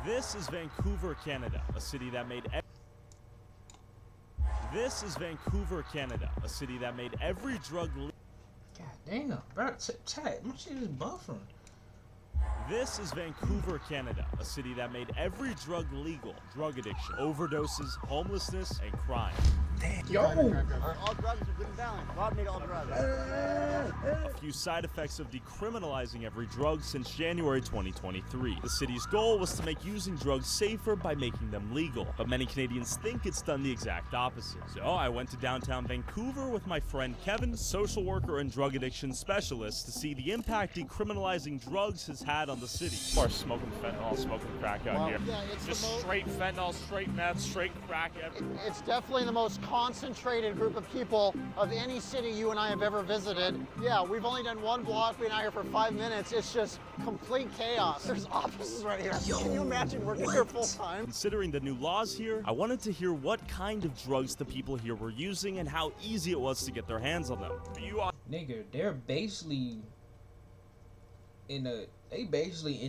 This is Vancouver, Canada, a city that made This is Vancouver, Canada, a city that made every drug legal. God damn, bro, chat, my shit is buffering. This is Vancouver, Canada, a city that made every drug legal. Drug addiction, overdoses, homelessness, and crime. Yo! All drugs are good and balanced. God made all drugs. A few side effects of decriminalizing every drug since January 2023. The city's goal was to make using drugs safer by making them legal, but many Canadians think it's done the exact opposite. So I went to downtown Vancouver with my friend Kevin, a social worker and drug addiction specialist, to see the impact decriminalizing drugs has had on the city. People are smoking fentanyl, smoking crack out here. Yeah, it's just straight fentanyl, straight meth, straight crack. It's definitely the most concentrated group of people of any city you and I have ever visited. Yeah, we've only done one block. We've been out here for 5 minutes. It's just complete chaos. There's offices right here. Can you imagine working here full time? Considering the new laws here, I wanted to hear what kind of drugs the people here were using and how easy it was to get their hands on them. Nigga, they're basically in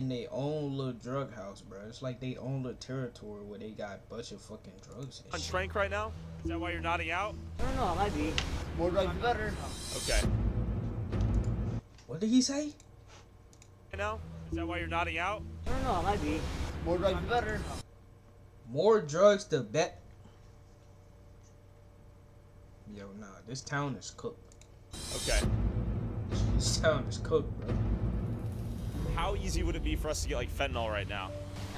their own little drug house, bro. It's like they own little territory where they got a bunch of fucking drugs and On shit. Trank right now? Is that why you're nodding out? I don't know, it might be. More drugs better. Okay. What did he say? Right now? Is that why you're nodding out? I don't know, it might be. More drugs better. More drugs to bet. Yo, nah, this town is cooked. Okay. This town is cooked, bro. How easy would it be for us to get like fentanyl right now?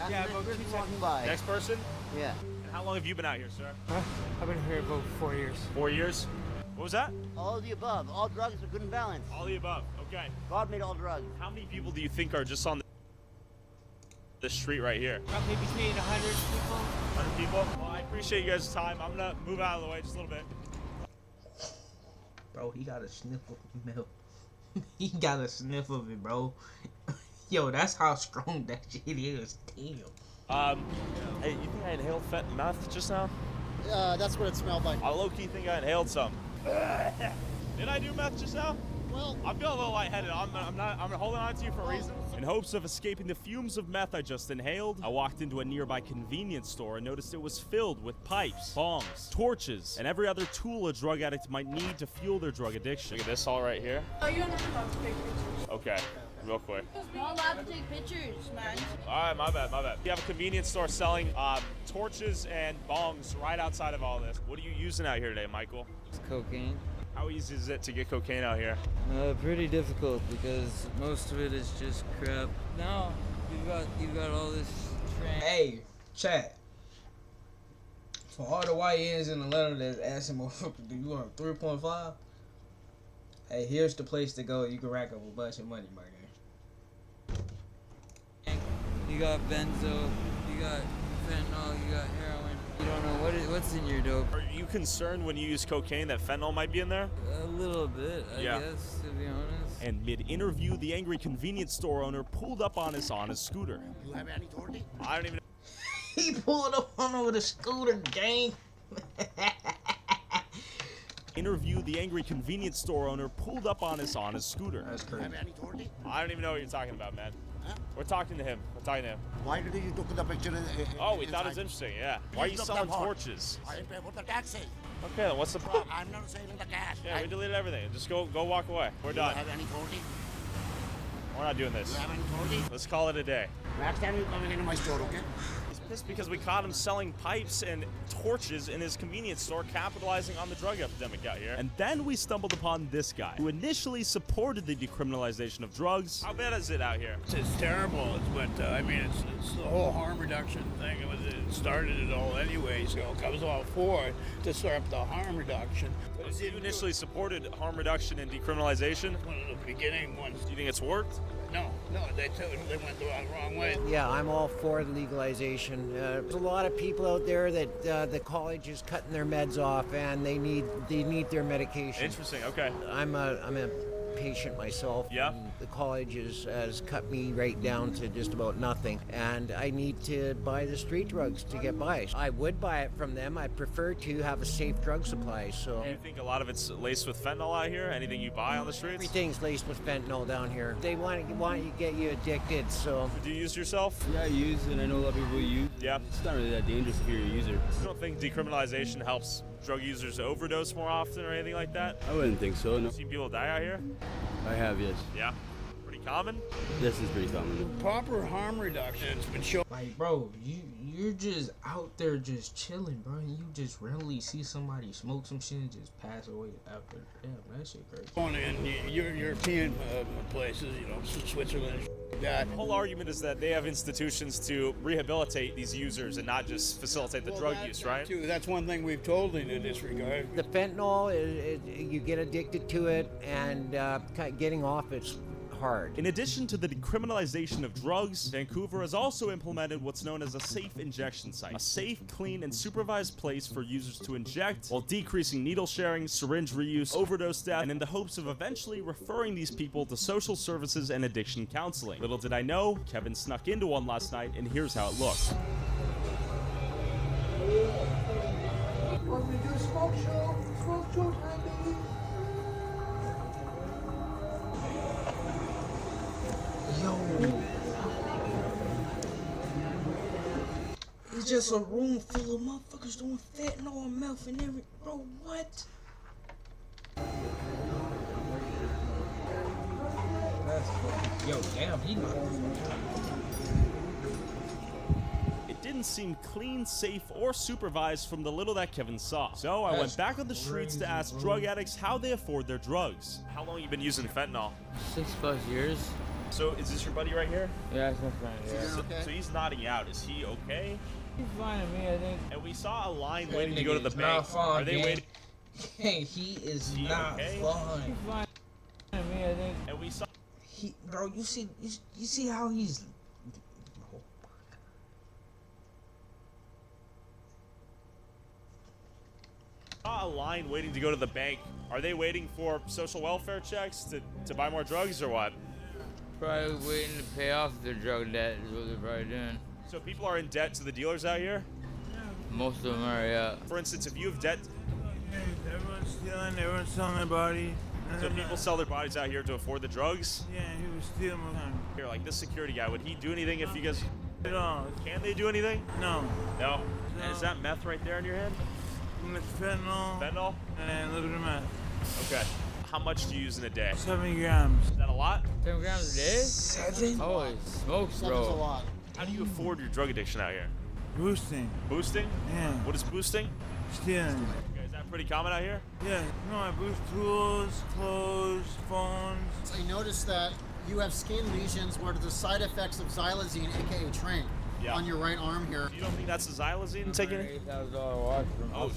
Yeah, but keep walking by. Next person? Yeah. And how long have you been out here, sir? I've been here about 4 years. 4 years? What was that? All of the above. All drugs are good and balanced. All the above. Okay. God made all drugs. How many people do you think are just on the street right here? Roughly between 100 people. 100 people? Well, I appreciate you guys' time. I'm gonna move out of the way just a little bit. Bro, he got a sniff of milk. He got a sniff of it, bro. Yo, that's how strong that shit is. Damn. Hey, you think I inhaled meth just now? That's what it smelled like. I low-key think I inhaled some. Did I do meth just now? Well, I'm feeling a little lightheaded. I'm holding on to you for a reason. In hopes of escaping the fumes of meth I just inhaled, I walked into a nearby convenience store and noticed it was filled with pipes, bongs, torches, and every other tool a drug addict might need to fuel their drug addiction. Look at this all right here. Oh, you're not allowed to take pictures. Okay, real quick. You're not allowed to take pictures, man. All right, my bad. You have a convenience store selling torches and bongs right outside of all this. What are you using out here today, Michael? Cocaine. How easy is it to get cocaine out here? Pretty difficult because most of it is just crap. Now you've got all this. Hey, chat. For all the YNs in the letter that's asking, do you want 3.5? Hey, here's the place to go. You can rack up a bunch of money, my guy. You got benzo, you got fentanyl, you got heroin. You don't know what's in your dope. Are you concerned when you use cocaine that fentanyl might be in there? A little bit, I Yeah. guess, to be honest. And mid-interview, the angry convenience store owner pulled up on us on his scooter. you have any authority? I don't even He pulled up on over the scooter, gang. Interview, the angry convenience store owner pulled up on us on his scooter. That's You crazy. have any authority? I don't even know what you're talking about, man. Huh? We're talking to him. Why did you took the picture? Oh, we thought it was interesting, yeah. Why are you selling torches? I didn't pay for the taxi. Okay, then what's the problem? I'm not saving the cash. Yeah, we deleted everything. Just go walk away. We're Do you done. have any authority? We're not doing Do this. you have any authority? Let's call it a day. Next time you coming into my store, okay? He's pissed because we caught him selling pipes and torches in his convenience store, capitalizing on the drug epidemic out here. And then we stumbled upon this guy, who initially supported the decriminalization of drugs. How bad is it out here? It's terrible. It's the whole harm reduction thing. It started it all anyway. So I was all for it to start up the harm reduction. But it You didn't initially supported harm reduction and decriminalization. one of the beginning ones. Do you think it's worked? No, they went the wrong way. Yeah, I'm all for legalization. There's a lot of people out there that the college is cutting their meds off, and they need their medication. Interesting. Okay. I'm a patient myself. Yeah. And The college has cut me right down to just about nothing, and I need to buy the street drugs to get by. I would buy it from them. I prefer to have a safe drug supply. So Do you think a lot of it's laced with fentanyl out here? Anything you buy on the streets? everything's laced with fentanyl down here. They want to get you addicted. So Do you use yourself? Yeah, I use, and I know a lot of people use. Yeah. It's not really that dangerous if you're a user. You don't think decriminalization helps drug users overdose more often or anything like that? I wouldn't think so, no. Seen people die out here? I have, yes. Yeah. Pretty common? This is pretty common. Proper harm reduction has been shown. Like, bro, you're just out there just chilling, bro, and you just randomly see somebody smoke some shit and just pass away after. Damn, that shit crazy. In European places, you know, Switzerland, like that. The whole argument is that they have institutions to rehabilitate these users and not just facilitate the drug use, right? Too. That's one thing we've told in this regard. the fentanyl, you get addicted to it, and getting off it's hard. In addition to the decriminalization of drugs, Vancouver has also implemented what's known as a safe injection site. A safe, clean, and supervised place for users to inject while decreasing needle sharing, syringe reuse, overdose death, and in the hopes of eventually referring these people to social services and addiction counseling. Little did I know, Kevin snuck into one last night, and here's how it looked. Yo, it's just a room full of motherfuckers doing fentanyl and meth and everything. Bro, what? That's fucking, yo, damn, he not. It didn't seem clean, safe, or supervised from the little that Kevin saw. So I went back on the streets to ask drug addicts how they afford their drugs. How long you been using fentanyl? 6+ years. So is this your buddy right here? Yeah, it's my friend. Yeah. So he's nodding out. Is he okay? He's fine to me, I think. And we saw a line That waiting to go to nigga the is bank. not fine, Are they gang. waiting? He is He not okay? fine. He's fine to me, I think. And we saw Bro, you see how he's. a line waiting to go to the bank. Are they waiting for social welfare checks to buy more drugs or what? Probably waiting to pay off their drug debt is what they're probably doing. So people are in debt to the dealers out here? Most of them are, yeah. For instance, if you have debt, Everyone's stealing, everyone's selling their body. so people sell their bodies out here to afford the drugs? Yeah, he was stealing my time. Here, like this security guy, would he do anything if you guys... At all. Can they do anything? No. No? And is that meth right there in your hand? It's fentanyl. Fentanyl? And a little bit of meth. Okay. How much do you use in a day? 7 grams. Is that a lot? 10 grams a day? 7? Holy smokes, Seven's a bro. lot. How do you afford your drug addiction out here? Boosting. Boosting? Yeah. What is boosting? Stealing. Okay, is that pretty common out here? Yeah. No, I boost tools, clothes, phones. I noticed that you have skin lesions where the side effects of xylazine, aka Trank, Yeah. on your right arm here. You don't think that's the xylazine taking it? $8,000 watch from Oh,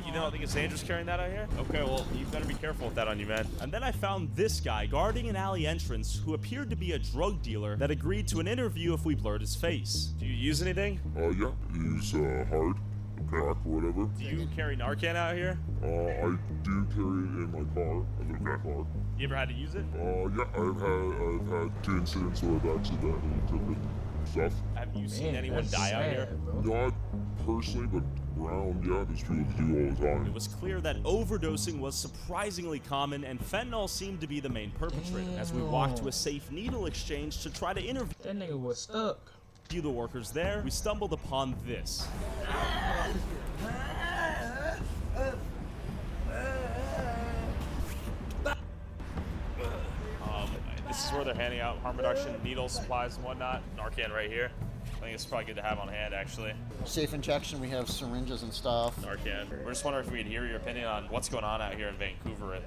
you don't think it's dangerous carrying that out here? Okay, well, you better be careful with that on you, man. And then I found this guy guarding an alley entrance who appeared to be a drug dealer that agreed to an interview if we blurred his face. Do you use anything? Yeah, use hard, crack, whatever. Do you carry Narcan out here? I do carry it in my car, I live in my car. You ever had to use it? Yeah, I've had 2 incidents where I've accidentally took it and stuff. Have you seen Man, anyone that's die out sad, here? bro. Not personally, but around, yeah, there's people that do all the time. It was clear that overdosing was surprisingly common, and fentanyl seemed to be the main perpetrator. As we walked to a safe needle exchange to try to interview That nigga was stuck. the workers there, we stumbled upon this. This is where they're handing out harm reduction, needle supplies and whatnot. Narcan right here. I think it's probably good to have on hand, actually. Safe injection, we have syringes and stuff. Narcan. We're just wondering if we could hear your opinion on what's going on out here in Vancouver.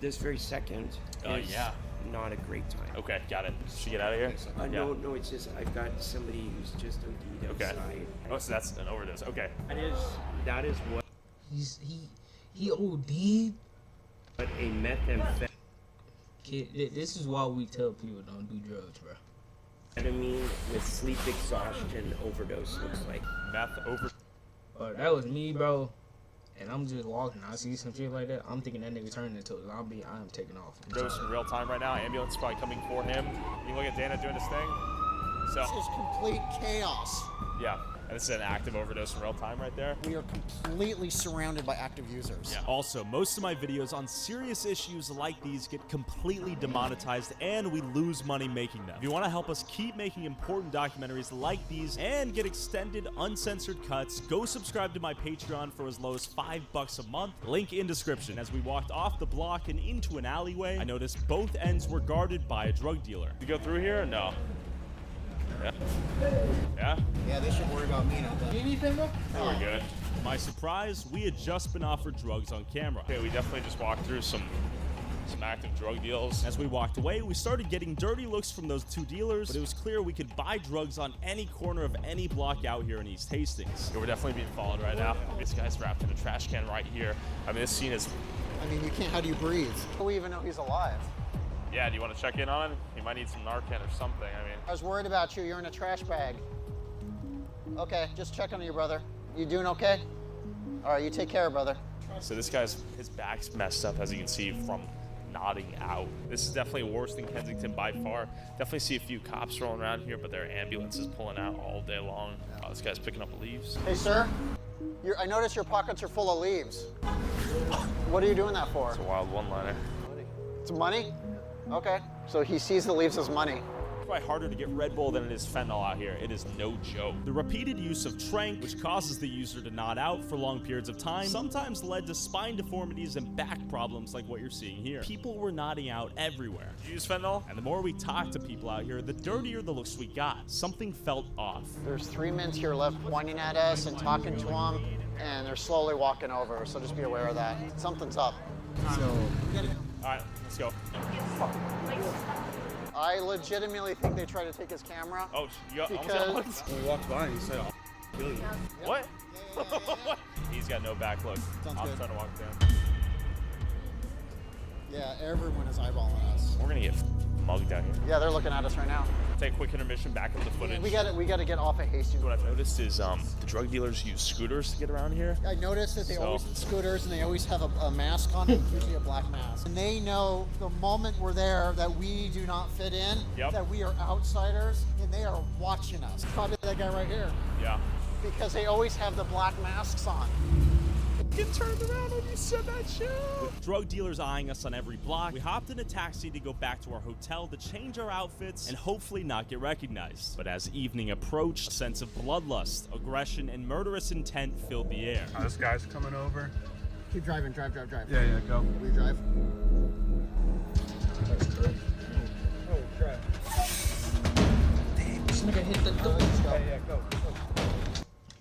This very second is Yeah. not a great time. Okay, got it. Should we get out of here? No, it's just I've got somebody who's just OD'd Okay. outside. Oh, so that's an overdose. Okay. That is what He OD'd. a methamphetamine Kid, this is why we tell people don't do drugs, bro. with sleep exhaustion overdose looks like. Meth over. That was me, bro. and I'm just walking, I see some shit like that, I'm thinking that nigga turning into a zombie. I'm taking off. Goes in real time right now. Ambulance is probably coming for him. You look at Dana doing his thing. So This is complete chaos. yeah, and this is an active overdose in real time right there. We are completely surrounded by active users. Yeah. Also, most of my videos on serious issues like these get completely demonetized and we lose money making them. If you want to help us keep making important documentaries like these and get extended, uncensored cuts, go subscribe to my Patreon for as low as $5 a month. Link in description. As we walked off the block and into an alleyway, I noticed both ends were guarded by a drug dealer. You go through here or no? Yeah. Yeah? Yeah, they should worry about me now. Anything, bro? Oh, we're good. To my surprise, we had just been offered drugs on camera. Okay, we definitely just walked through some active drug deals. As we walked away, we started getting dirty looks from those two dealers, but it was clear we could buy drugs on any corner of any block out here in East Hastings. Yeah, we're definitely being followed right now. This guy's wrapped in a trash can right here. I mean, this scene is... I mean, you can't, how do you breathe? How do we even know he's alive? Yeah, do you want to check in on him? He might need some Narcan or something, I mean... I was worried about you, you're in a trash bag. Okay, just check on you, brother. You doing okay? All right, you take care, brother. So this guy's, his back's messed up, as you can see, from nodding out. This is definitely worse than Kensington by far. Definitely see a few cops rolling around here, but there are ambulances pulling out all day long. This guy's picking up leaves. Hey, sir. I notice your pockets are full of leaves. What are you doing that for? It's a wild one-liner. It's money? Okay. So he sees the leaves as money. It's probably harder to get Red Bull than it is fentanyl out here. It is no joke. The repeated use of tranq, which causes the user to nod out for long periods of time, sometimes led to spine deformities and back problems like what you're seeing here. People were nodding out everywhere. Did you use fentanyl? And the more we talked to people out here, the dirtier the looks we got. Something felt off. There's 3 men here left pointing at us and talking to them, and they're slowly walking over, so just be aware of that. Something's up. So, all right, let's go. I legitimately think they tried to take his camera. Oh, you got because When we walked by, he said, I'll kill you. What? He's got no back look. Sounds I'm good. trying to walk down. Yeah, everyone is eyeballing us. We're gonna get mugged out here. Yeah, they're looking at us right now. Take a quick intermission, back up the footage. We got to get off of Hastings. What I've noticed is the drug dealers use scooters to get around here. I noticed that they always have scooters and they always have a mask on, usually a black mask. And they know the moment we're there that we do not fit in, that we are outsiders, and they are watching us. Probably that guy right here. Yeah. Because they always have the black masks on. Get turned around when you said that shit. With drug dealers eyeing us on every block, we hopped in a taxi to go back to our hotel to change our outfits and hopefully not get recognized. But as evening approached, a sense of bloodlust, aggression, and murderous intent filled the air. This guy's coming over. Keep driving, drive. Yeah, go. Will you drive? damn, this nigga hit the door. Yeah, go.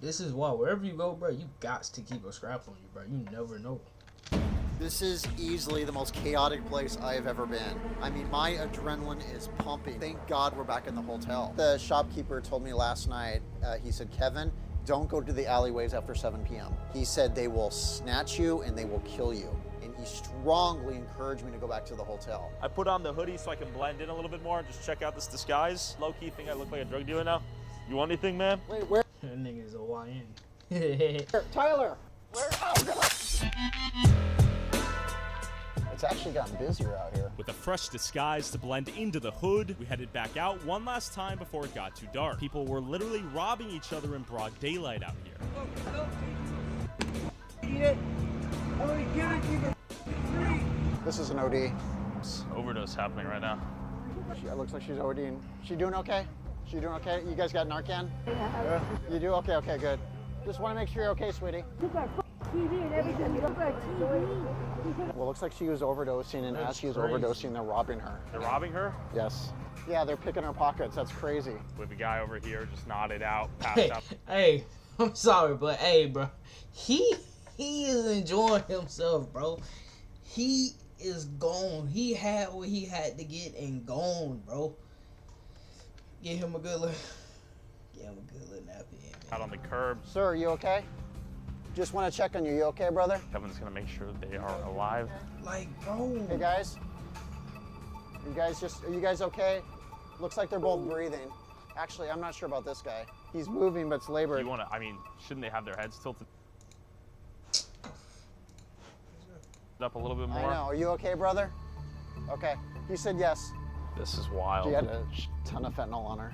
This is why wherever you go, bro, you got to keep a scrap on you, bro. You never know. This is easily the most chaotic place I have ever been. I mean, my adrenaline is pumping. Thank God we're back in the hotel. The shopkeeper told me last night, he said, Kevin, don't go to the alleyways after 7 p.m. He said they will snatch you and they will kill you. And he strongly encouraged me to go back to the hotel. I put on the hoodie so I can blend in a little bit more and just check out this disguise. Low-key think I look like a drug dealer now. You want anything, man? Wait, where? That nigga's a YN. Tyler! Where? Oh, God. It's actually gotten busier out here. With a fresh disguise to blend into the hood, we headed back out one last time before it got too dark. People were literally robbing each other in broad daylight out here. This is an OD. Overdose happening right now. It looks like she's ODing. She doing okay? She doing okay? You guys got Narcan? Yeah. You do? Okay, good. Just want to make sure you're okay, sweetie. TV and everything. You look like TV. Well, it looks like she was overdosing, and as she was overdosing, they're robbing her. They're robbing her? Yes. Yeah, they're picking her pockets. That's crazy. With a guy over here just nodded out, passed out. Hey, I'm sorry, but hey, bro, he is enjoying himself, bro. He is gone. He had what he had to get and gone, bro. Give him a good look. Give him a good little nappy in, man. Out on the curb. Sir, are you okay? Just want to check on you. You okay, brother? Kevin's gonna make sure they are alive. Like, bro. Hey, guys. Are you guys okay? Looks like they're both breathing. Actually, I'm not sure about this guy. He's moving, but it's labored. You wanna, I mean, shouldn't they have their heads tilted? up a little bit I more. know. Are you okay, brother? Okay. He said yes. This is wild. She had a ton of fentanyl on her.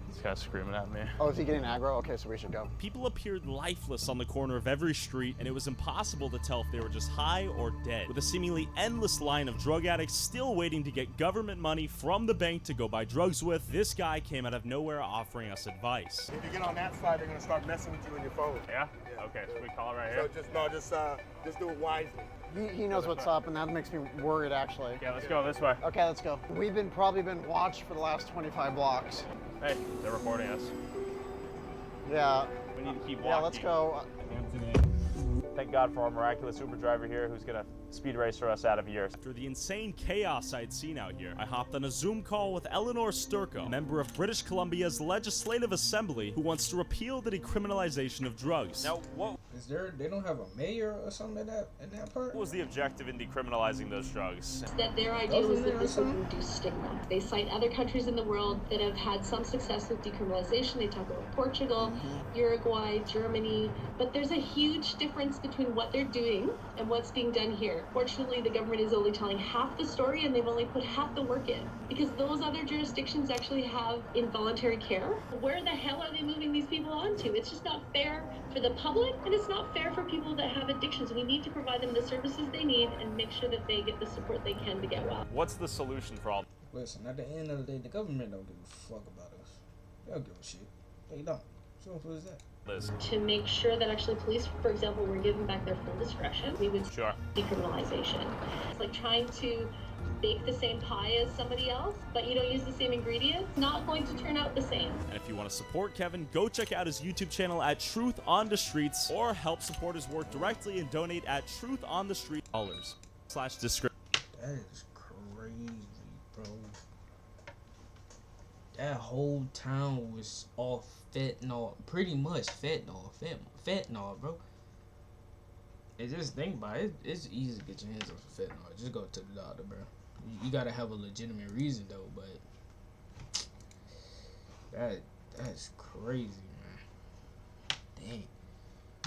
This guy's screaming at me. Oh, is he getting aggro? Okay, so we should go. People appeared lifeless on the corner of every street, and it was impossible to tell if they were just high or dead, with a seemingly endless line of drug addicts still waiting to get government money from the bank to go buy drugs with. This guy came out of nowhere offering us advice. If you get on that side, they're gonna start messing with you in your phone. Yeah? Okay, so we call it right here? So just do it wisely. He knows what's up, and that makes me worried, actually. Yeah, let's go this way. Okay, let's go. We've probably been watched for the last 25 blocks. Hey, they're recording us. Yeah. We need to keep walking. Yeah, let's go. Anthony. Thank God for our miraculous Uber driver here who's gonna speed racer us out of here. After the insane chaos I'd seen out here, I hopped on a Zoom call with Eleanor Sturko, a member of British Columbia's Legislative Assembly, who wants to repeal the decriminalization of drugs. Now, what they don't have a mayor or something in that part? What was the objective in decriminalizing those drugs? That their idea was that this would reduce stigma. They cite other countries in the world that have had some success with decriminalization. They talk about Portugal, Uruguay, Germany, but there's a huge difference between what they're doing and what's being done here. Fortunately, the government is only telling half the story, and they've only put half the work in, because those other jurisdictions actually have involuntary care. Where the hell are they moving these people onto? It's just not fair for the public, and it's not fair for people that have addictions. We need to provide them the services they need and make sure that they get the support they can to get well. What's the solution for all? Listen, at the end of the day, the government don't give a fuck about us. They don't give a shit. They don't. So what is that? To make sure that actually police, for example, were given back their full discretion, we would decriminalization. It's like trying to bake the same pie as somebody else, but you don't use the same ingredients. It's not going to turn out the same. And if you want to support Kevin, go check out his YouTube channel at Truth on the Streets, or help support his work directly and donate at truthonthestreet.com/description. That is crazy, bro. That whole town was all fentanyl, pretty much fentanyl, bro. And just think about it, it's easy to get your hands on some fentanyl. Just go to the doctor, bro. You gotta have a legitimate reason though, but that's crazy.